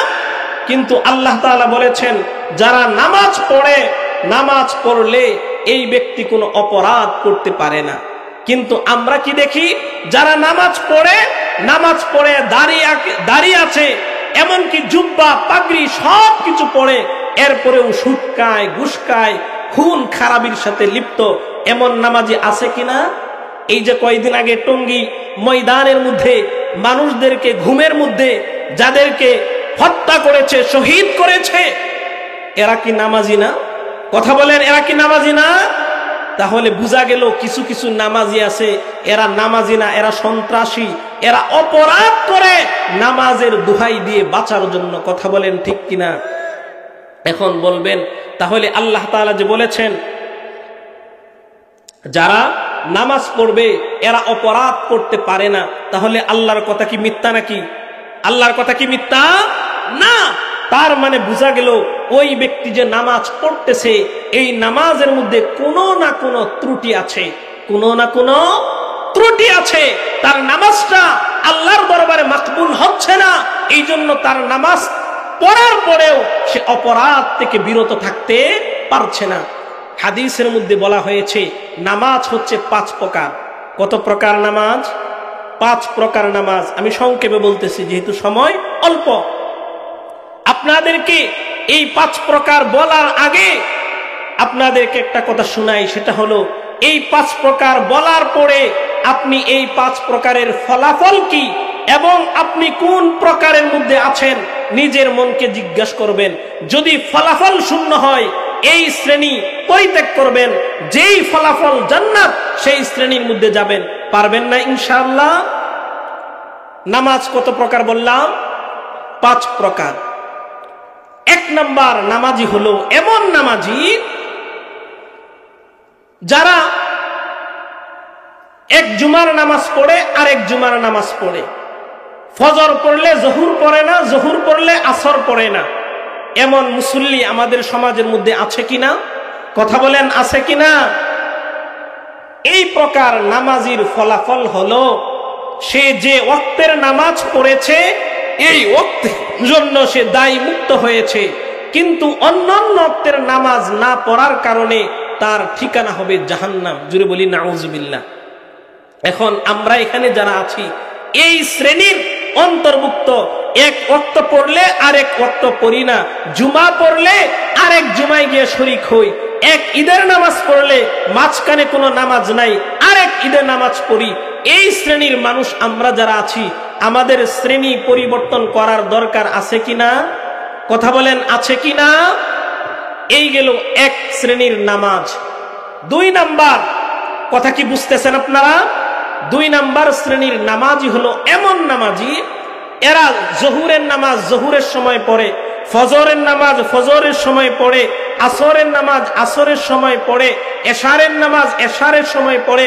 কিন্তু আল্লাহ তাআলা বলেছেন, যারা নামাজ পড়ে, নামাজ পড়লে এই ব্যক্তি কোনো অপরাধ করতে পারে না। কিন্তু আমরা কি দেখি? যারা নামাজ পড়ে দাঁড়িয়ে আছে, এমনকি জুব্বা পাগড়ি সব কিছু পড়ে, এরপরেও সুদ খায়, ঘুষ খায়, খুন খারাপির সাথে লিপ্ত, এমন নামাজি আছে কিনা? এই যে কয়েকদিন আগে টঙ্গী ময়দানের মধ্যে মানুষদেরকে ঘুমের মধ্যে যাদেরকে হত্যা করেছে, শহীদ করেছে, এরা কি নামাজি না? কথা বলেন, এরা কি নামাজি না? তাহলে বোঝা গেল কিছু কিছু নামাজি আছে, এরা নামাজি না, এরা সন্ত্রাসী, এরা অপরাধ করে নামাজের দোহাই দিয়ে বাঁচার জন্য। কথা বলেন ঠিক কিনা? এখন বলবেন, তাহলে আল্লাহ তাআলা যে বলেছেন যারা নামাজ পড়বে এরা অপরাধ করতে পারে না, তাহলে আল্লাহর কথা কি মিথ্যা নাকি? আল্লাহর কথা কি মিথ্যা? না। তার মানে বোঝা গেল ওই ব্যক্তি যে নামাজ পড়তেছে, এই নামাজের মধ্যে কোনো না কোনো ত্রুটি আছে, কোনো না কোনো ত্রুটি আছে। তার নামাজটা আল্লাহর দরবারে মাকবুল হচ্ছে না, এই জন্য তার নামাজ পড়ার পরেও সে অপরাধ থেকে বিরত থাকতে পারছে না। হাদিসের মধ্যে বলা হয়েছে নামাজ হচ্ছে 5 প্রকার। কত প্রকার নামাজ? 5 প্রকার নামাজ। আমি সংক্ষেপে বলতেছি যেহেতু সময় অল্প। আপনাদেরকে এই 5 প্রকার বলার আগে আপনাদেরকে একটা কথা শোনাই, সেটা হলো এই 5 প্রকার বলার পরে আপনি এই 5 প্রকারের ফলাফল কি এবং আপনি কোন প্রকারের মধ্যে আছেন নিজের মনকে জিজ্ঞাসা করবেন। যদি ফলাফল শূন্য হয় এই শ্রেণী পরিত্যাগ করবেন, যেই ফলাফল জান্নাত সেই শ্রেণীর মধ্যে যাবেন। পারবেন না ইনশাআল্লাহ? নামাজ কত প্রকার বললাম? 5 প্রকার। 1 নাম্বার নামাজি হলো এমন নামাজি যারা এক জুমার নামাজ পড়ে আর এক জুমার নামাজ পড়ে, ফজর পড়লে জহুর পড়ে না, জহুর পড়লে আসর পড়ে না। এমন মুসল্লি আমাদের সমাজের মধ্যে আছে কিনা? কথা বলেন, আছে কিনা? এই প্রকার নামাজির ফলাফল হলো সে যে ওয়াক্তের নামাজ পড়েছে এই ওয়াক্তের জন্য সে দায়ী মুক্ত হয়েছে, কিন্তু অন্যান্য ওয়াক্তের নামাজ না পড়ার কারণে তার ঠিকানা হবে জাহান্নাম। জুড়ে বলি নাউজুবিল্লাহ। এখন আমরা এখানে যারা আছি এই শ্রেণীর অন্তর্ভুক্ত। এক ওয়াক্ত পড়লে আরেক ওয়াক্ত পড়ি না, জুমা পড়লে আরেক জুমায় গিয়ে শরীক হই, এক ঈদের নামাজ পড়লে মাঝখানে কোনো নামাজ নাই, আরেক ঈদের নামাজ পড়ি। এই শ্রেণীর মানুষ আমরা যারা আছি, আমাদের শ্রেণী পরিবর্তন করার দরকার আছে কিনা? কথা বলেন, আছে কিনা? এই গেল এক শ্রেণীর নামাজ। 2 নাম্বার, কথা কি বুঝতেছেন আপনারা? 2 নাম্বার শ্রেণীর নামাজি হলো এমন নামাজি, এরা জোহরের নামাজ জোহরের সময় পড়ে, ফজরের নামাজ ফজরের সময় পড়ে, আসরের নামাজ আসরের সময় পড়ে, এশারের নামাজ এশারের সময় পড়ে,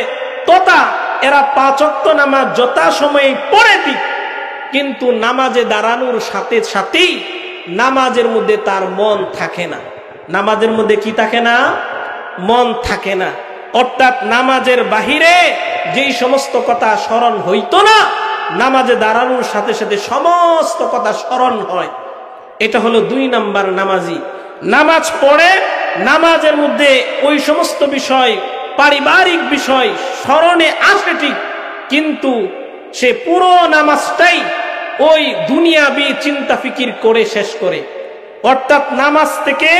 তথা এরা 5 ওয়াক্ত নামাজ যথা সময়ে পড়ে ঠিক, কিন্তু নামাজে দাঁড়ানোর সাথে সাথেই নামাজের মধ্যে তার মন থাকে না। নামাজের মধ্যে কি থাকে না? মন থাকে না। অর্থাৎ নামাজের বাহিরে যেই সমস্ত কথা স্মরণ হইতো না, নামাজে দাঁড়ানোর সাথে সাথে সমস্ত কথা স্মরণ হয়। এটা হলো 2 নাম্বার নামাজি। নামাজ পড়ে, নামাজের মধ্যে ওই সমস্ত বিষয়, পারিবারিক বিষয় স্মরণে আসে ঠিক, কিন্তু সে পুরো নামাজটাই ওই দুনিয়াবি চিন্তা ফিকির করে শেষ করে। অর্থাৎ নামাজ থেকে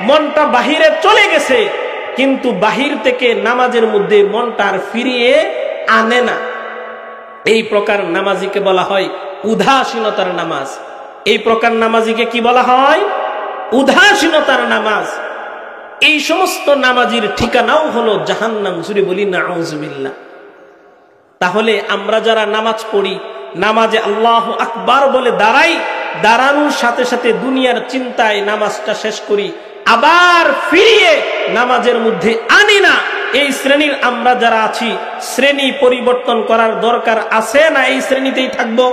মনটা বাহিরে চলে গেছে, কিন্তু বাহির থেকে নামাজের মধ্যে মনটা আর ফিরিয়ে আনে না। এই প্রকার নামাজিকে বলা হয় উদাসীনতার নামাজ। এই প্রকার নামাজিকে কি বলা হয়? উদাসীনতার নামাজ। এই সমস্ত নামাজির ঠিকানাও হলো জাহান্নাম। জুড়ে বলি নাউজুবিল্লাহ। তাহলে আমরা যারা নামাজ পড়ি, নামাজে আল্লাহু আকবার বলে দাঁড়াই, দাঁড়ানোর সাথে সাথে দুনিয়ার চিন্তায় নামাজটা শেষ করি, আবার ফিরিয়ে নামাজের মধ্যে আনি না, এই শ্রেণীর আমরা যারা আছি, শ্রেণী পরিবর্তন করার দরকার আছে না? এই শ্রেণীতেই থাকবো?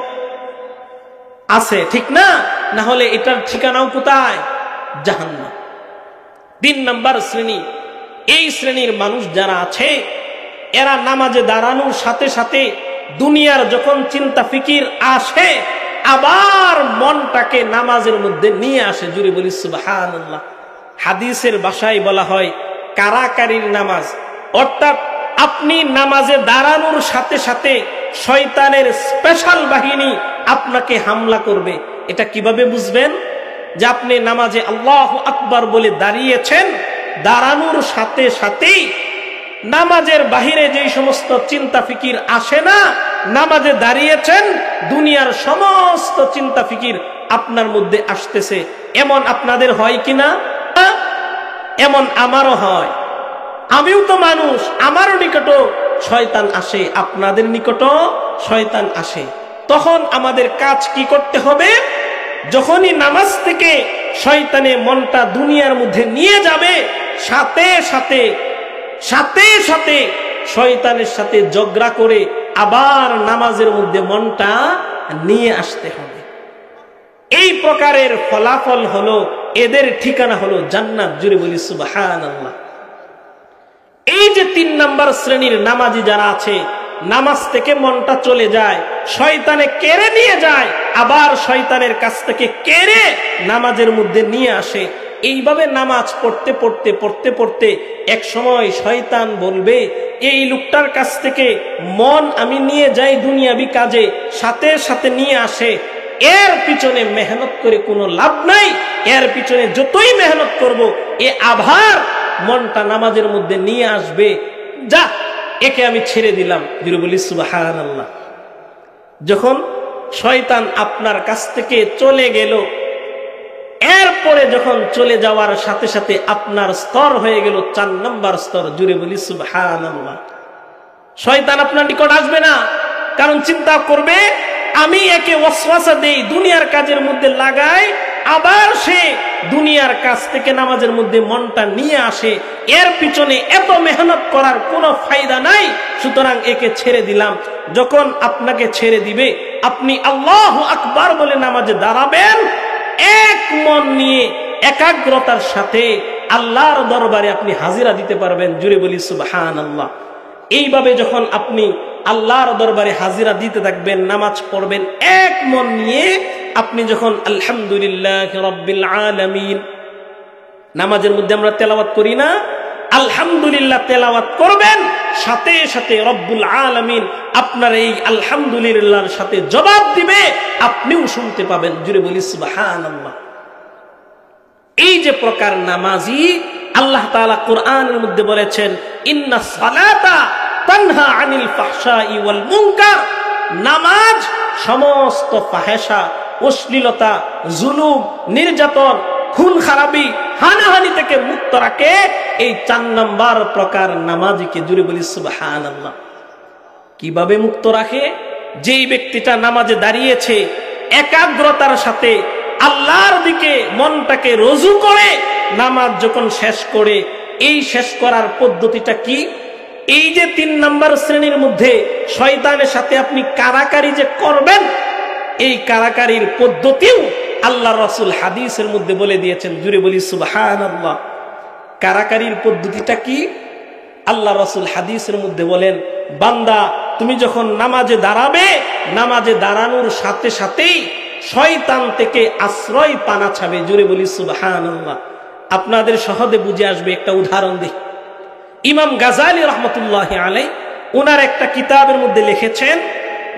আছে, ঠিক না? না হলে এটার ঠিকানাও কোথায়? জাহান্নাম। 3 নাম্বার শ্রেণী, এই শ্রেণীর মানুষ যারা আছে, এরা নামাজে দাঁড়ানোর সাথে সাথে দুনিয়ার যখন চিন্তা ফিকির আসে, আবার মনটাকে নামাজের মধ্যে নিয়ে আসে। জুড়ে বলি সুবহানাল্লাহ। হাদিসের ভাষায় বলা হয় কারাকারির নামাজ। অর্থাৎ আপনি নামাজে দাঁড়ানোর সাথে সাথে শয়তানের স্পেশাল বাহিনী আপনাকে হামলা করবে। এটা কিভাবে বুঝবেন? যে আপনি নামাজে আল্লাহু আকবার বলে দাঁড়িয়েছেন, দাঁড়ানোর সাথে সাথেই নামাজের বাহিরে যেই সমস্ত চিন্তা ফিকির আসে না, নামাজে দাঁড়িয়েছেন, দুনিয়ার সমস্ত চিন্তা ফিকির আপনার মধ্যে আসতেছে। এমন আপনাদের হয় কিনা? এমন আমারও হয়। আমিও তো মানুষ, আমারও নিকটও শয়তান আসে, আপনাদের নিকটও শয়তান আসে। তখন আমাদের কাজ কি করতে হবে? যখনই নামাজ থেকে শয়তানে মনটা দুনিয়ার মধ্যে নিয়ে যাবে, সাথে সাথে শয়তানের সাথে ঝগড়া করে আবার নামাজের মধ্যে মনটা নিয়ে আসতে হবে। এই প্রকারের ফলাফল হলো, এদের ঠিকানা হলো জান্নাত। জুড়ে বলি সুবহানাল্লাহ। এই যে 3 নাম্বার শ্রেণীর নামাজি যারা আছে, নামাজ থেকে মনটা চলে যায়, শয়তানে কেড়ে নিয়ে যায়, আবার শয়তানের কাছ থেকে কেড়ে নামাজের মধ্যে নিয়ে আসে। এইভাবে নামাজ পড়তে পড়তে পড়তে পড়তে এক সময় শয়তান বলবে, এই লোকটার কাছ থেকে মন আমি নিয়ে যাই দুনিয়াবি কাজে, সাথে সাথে নিয়ে আসে, এর পিছনে মেহনত করে কোনো লাভ নাই, এর পিছনে যতই মেহনত করব এ আবার মনটা নামাজের মধ্যে নিয়ে আসবে, যা একে আমি ছেড়ে দিলাম। দিল বলি সুবহানাল্লাহ। যখন শয়তান আপনার কাছ থেকে চলে গেল, এরপরে যখন চলে যাওয়ার সাথে সাথে আপনার স্তর হয়ে গেল 4 নাম্বার স্তর। জুড়ে বলি সুবহানাল্লাহ। শয়তান আপনার নিকট আসবে না, কারণ চিন্তা করবে আমি একে ওয়াসওয়াসা দেই, দুনিয়ার কাজের মধ্যে লাগাই, আবার সে দুনিয়ার কাজ থেকে নামাজের মধ্যে মনটা নিয়ে আসে, এর পিছনে এত মেহনত করার কোনো ফায়দা নাই, সুতরাং একে ছেড়ে দিলাম। যখন আপনাকে ছেড়ে দিবে, আপনি আল্লাহু আকবার বলে নামাজে দাঁড়াবেন, এক মন নিয়ে একাগ্রতার সাথে আল্লাহর দরবারে আপনি হাজিরা দিতে পারবেন। জুড়ে বলি সুবহানাল্লাহ। এইভাবে যখন আপনি আল্লাহর দরবারে হাজিরা দিতে থাকবেন, নামাজ পড়বেন এক মন নিয়ে, আপনি যখন আলহামদুলিল্লাহ রাব্বিল আলামিন, নামাজের মধ্যে আমরা তেলাওয়াত করি না, আলহামদুলিল্লাহ তেলাওয়াত করবেন, সাথে সাথে রব্বুল আলামিন আপনার এই আলহামদুলিল্লাহর সাথে জবাব দিবে, আপনিও শুনতে পাবেন। জুড়ে বলি সুবহানাল্লাহ। এই যে প্রকার নামাজি, আল্লাহ তাআলা কোরআনের মধ্যে বলেছেন ইন্নাস সালাতা তানহা আনিল ফাহশাই ওয়াল মুনকার, নামাজ সমস্ত ফাহেশা, অশ্লীলতা, জুলুম, নির্যাতন, খুন খারাপি, হানাহানি থেকে মুক্ত রাখে। এই 4 নাম্বার প্রকার নামাজিকে জুড়ে বলি সুবহানাল্লাহ। কিভাবে মুক্ত রাখে? যেই ব্যক্তিটা নামাজে দাঁড়িয়েছে একাগ্রতার সাথে আল্লাহর দিকে মনটাকে রুজু করে নামাজ যখন শেষ করে, এই শেষ করার পদ্ধতিটা কি? এই যে 3 নাম্বার শ্রেণীর মধ্যে শয়তানের সাথে আপনি কারাকারি যে করবেন, এই কারাকারির পদ্ধতিও আল্লাহ রাসূল হাদিসের মধ্যে বলে দিয়েছেন। জুড়ে বলি সুবহানাল্লাহ। কারাকারির পদ্ধতিটা কি? আল্লাহ রাসূল হাদিসের মধ্যে বলেন, বান্দা তুমি যখন নামাজে দাঁড়াবে, নামাজে দাঁড়ানোর সাথে সাথেই শয়তান থেকে আশ্রয় পানা ছাবে। জুড়ে বলি সুবহানাল্লাহ। আপনাদের সহজে বুঝে আসবে একটা উদাহরণ দিই। ইমাম গাজালি রহমতুল্লাহি আলাইহি ওনার একটা কিতাবের মধ্যে লিখেছেন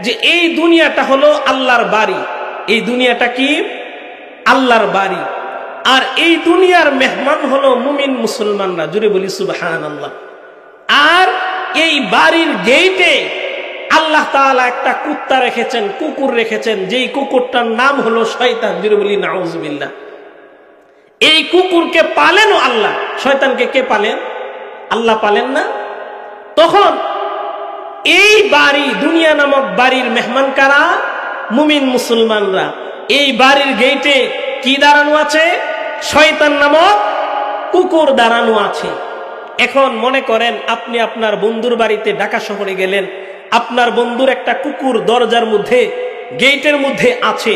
যে এই দুনিয়াটা হলো আল্লাহর বাড়ি। এই দুনিয়াটা কি? আল্লাহর বাড়ি। আর এই দুনিয়ার মেহমান হলো মুমিন মুসলমানরা। জুড়ে বলি সুবহানাল্লাহ। আর এই বাড়ির গেটে আল্লাহ তাআলা একটা কুত্তা রেখেছেন, কুকুর রেখেছেন, যেই কুকুরটার নাম হলো শয়তান। জুড়ে বলি নাউজুবিল্লাহ। এই কুকুরকে পালেনও আল্লাহ, শয়তানকে কে পালেন? আল্লাহ পালেন না? তখন এই বাড়ি, দুনিয়া নামক বাড়ির মেহমান কারা? মুমিন মুসলমানরা। এই বাড়ির গেটে কি দাঁড়ানো আছে? শয়তান নামক কুকুর দাঁড়ানো আছে। এখন মনে করেন আপনি আপনার বন্ধুর বাড়িতে ঢাকা শহরে গেলেন, আপনার বন্ধুর একটা কুকুর দরজার মধ্যে, গেটের মধ্যে আছে।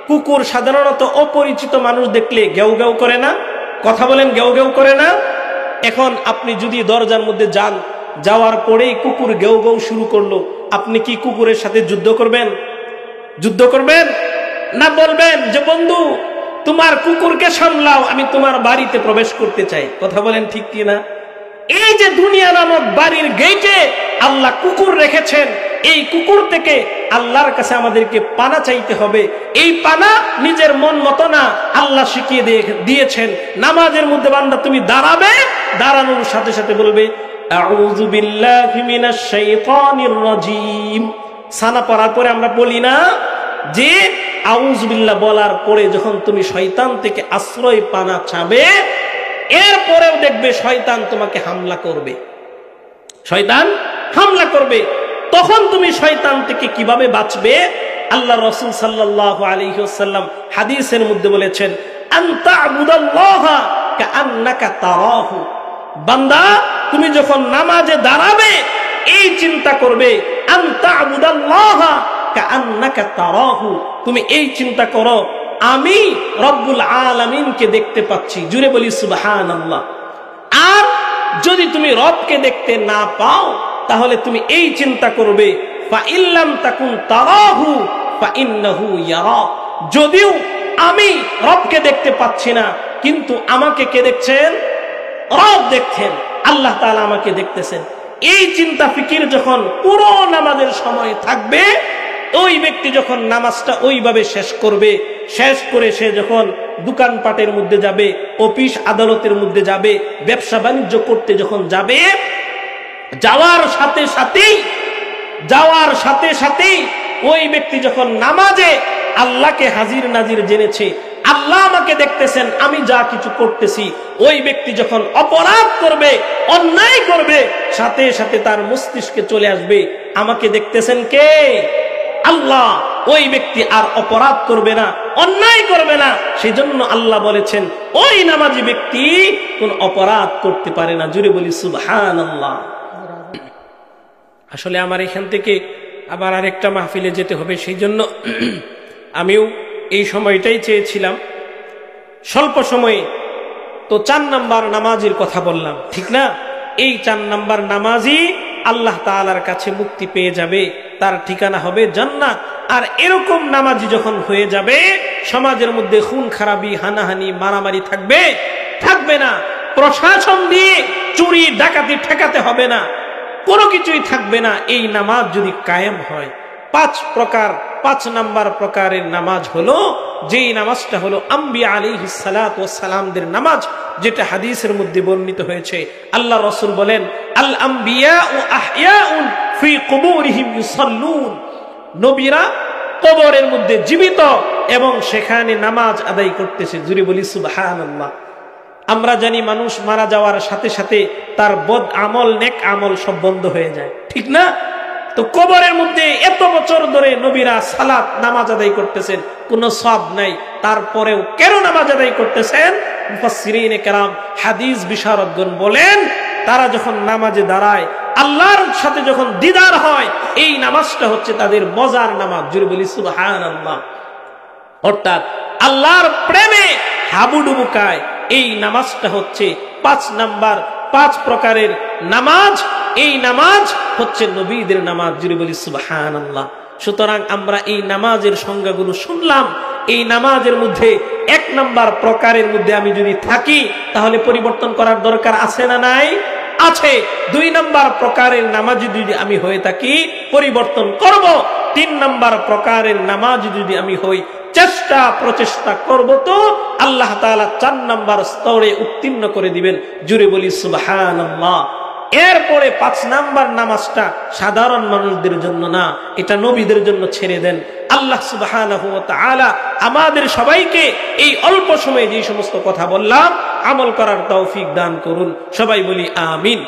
কুকুর সাধারণত অপরিচিত মানুষ দেখলে গেউ গেউ করে না? কথা বলেন, গেউ গেউ করে না? এখন আপনি যদি দরজার মধ্যে যান, যাওয়ার পরেই কুকুর গেউ গেউ শুরু করলো, আপনি কি কুকুরের সাথে যুদ্ধ করবেন? যুদ্ধ করবেন না বলবেন যে বন্ধু তোমার কুকুরকে সামলাও, আমি তোমার বাড়িতে প্রবেশ করতে চাই? কথা বলেন ঠিক কি না? এই যে দুনিয়া নামক বাড়ির গেটে আল্লাহ কুকুর রেখেছেন, এই কুকুর থেকে আল্লাহর কাছে আমাদেরকে পানা চাইতে হবে। এই পানা নিজের মন মতো না, আল্লাহ শিখিয়ে দিয়েছেন। নামাজের মধ্যে বান্দা তুমি দাঁড়াবে, দাঁড়ানোর সাথে সাথে বলবে আউযু বিল্লাহি মিনাশ শাইতানির রাজীম। সানা পড়ার পরে আমরা বলি না যে আউযু বিল্লাহ বলার পরে যখন তুমি শয়তান থেকে আশ্রয় পানা চাবে, এরপরেও দেখবে শয়তান তোমাকে হামলা করবে। শয়তান হামলা করবে, তখন তুমি শয়তান থেকে কিভাবে বাঁচবে? আল্লাহ রাসূল সাল্লাল্লাহু আলাইহি ওয়াসাল্লাম হাদিসের মধ্যে বলেছেন আনতা আবুদাল্লাহা কাআন্নাকা তারাহু। বান্দা তুমি যখন নামাজে দাঁড়াবে এই চিন্তা করবে আনতা আবুদাল্লাহা কাআন্নাকা তারাহু। তুমি এই চিন্তা করো আমি রব্বুল আলামিনকে দেখতে পাচ্ছি। জুড়ে বলি সুবহানাল্লাহ। আর যদি তুমি রবকে দেখতে না পাও তাহলে তুমি এই চিন্তা করবে ফা ইল্লাম তাকুন তারাহু ফা ইন্নাহু ইয়ারা। যদিও আমি রবকে দেখতে পাচ্ছি না, কিন্তু আমাকে কে দেখছেন? রব দেখছেন, আল্লাহ তাআলা আমাকে দেখতেছেন। এই চিন্তা ফিকির যখন পুরো নামাজের সময় থাকবে, ওই ব্যক্তি যখন নামাজটা ওইভাবে শেষ করবে, শেষ করে সে যখন দোকানপাটের মধ্যে যাবে, অফিস আদালতের মধ্যে যাবে, ব্যবসা বাণিজ্য করতে যখন যাবে, যাওয়ার সাথে সাথেই ওই ব্যক্তি যখন নামাজে আল্লাহকে হাজির নাজির জেনেছে, আল্লাহ আমাকে দেখতেছেন আমি যা কিছু করতেছি, ওই ব্যক্তি যখন অপরাধ করবে, অন্যায় করবে, সাথে সাথে তার মস্তিষ্কে চলে আসবে আমাকে দেখতেছেন কে? আল্লাহ। ওই ব্যক্তি আর অপরাধ করবে না, অন্যায় করবে না। সেজন্য আল্লাহ বলেছেন ওই নামাজি ব্যক্তি কোন অপরাধ করতে পারে না। জুড়ে বলি সুবহানাল্লাহ। আসলে আমার এখান থেকে আবার আরেকটা মাহফিলে যেতে হবে, সেই জন্য আমিও এই সময়টাই চেয়েছিলাম। স্বল্প সময়ে তো 4 নাম্বার নামাজের কথা বললাম, ঠিক না? এই 4 নাম্বার নামাজি আল্লাহ তাআলার কাছে মুক্তি পেয়ে যাবে, তার ঠিকানা হবে জান্নাত। আর এরকম নামাজি যখন হয়ে যাবে, সমাজের মধ্যে খুন খারাপি, হানাহানি, মারামারি থাকবে না। প্রশাসন দিয়ে চুরি ডাকাতি ঠেকাতে হবে না, কোনো কিছুই থাকবে না। এই নামাজ যদি কায়েম হয়, 5 নাম্বার প্রকারের নামাজ হলো যেই নামাজটা হলো আম্বিয়া আলাইহিস সালাতু ওয়াস সালামদের নামাজ, যেটা হাদিসের মধ্যে বর্ণিত হয়েছে। আল্লাহ রাসূল বলেন, আল আম্বিয়াউ আহইয়াউন ফি কুবুরিহিম ইউসাল্লুন, নবীরা কবরের মধ্যে জীবিত এবং সেখানে নামাজ আদায় করতেছে। জুরি বলি সুবহানাল্লাহ। আমরা জানি মানুষ মারা যাওয়ার সাথে সাথে তার বদ আমল নেক আমল সব বন্ধ হয়ে যায়, ঠিক না? তো কবরের মধ্যে এত বছর ধরে নবীরা সালাত নামাজ আদায় করতেছেন, কোনো সওয়াব নাই, তারপরেও কেন নামাজ আদায় করতেছেন? মুফাসসিরিনে কেরাম হাদিস বিশারদগণ বলেন, তারা যখন নামাজে দাঁড়ায়, আল্লাহর সাথে যখন দিদার হয়, এই নামাজটা হচ্ছে তাদের মজার নামাজ। জুড়ে বলি সুবহানাল্লাহ। অর্থাৎ আল্লাহর প্রেমে হাবুডুবু খায়। এই নামাজটা হচ্ছে 5 নাম্বার 5 প্রকারের নামাজ। এই নামাজ হচ্ছে নবীদের নামাজ। জুড়ে বলি সুবহানাল্লাহ। সুতরাং আমরা এই নামাজের সংজ্ঞাগুলো শুনলাম। এই নামাজের মধ্যে 1 নাম্বার প্রকারের মধ্যে আমি যদি থাকি, তাহলে পরিবর্তন করার দরকার আছে না নাই? আছে। 2 নাম্বার প্রকারের নামাজ যদি আমি হয়ে থাকি, পরিবর্তন করব। 3 নাম্বার প্রকারের নামাজ যদি আমি হই, প্রচেষ্টা করব, তো আল্লাহ তাআলা 4 নাম্বার স্তরে উত্তীর্ণ করে দিবেন। জুড়ে বলি সুবহানাল্লাহ। এরপরে 5 নাম্বার নামাজটা সাধারণ মানুষদের জন্য না, এটা নবীদের জন্য ছেড়ে দেন। আল্লাহ সুবহানাহু ওয়া তাআলা আমাদের সবাইকে এই অল্প সময়ে যে সমস্ত কথা বললাম আমল করার তৌফিক দান করুন। সবাই বলি আমিন।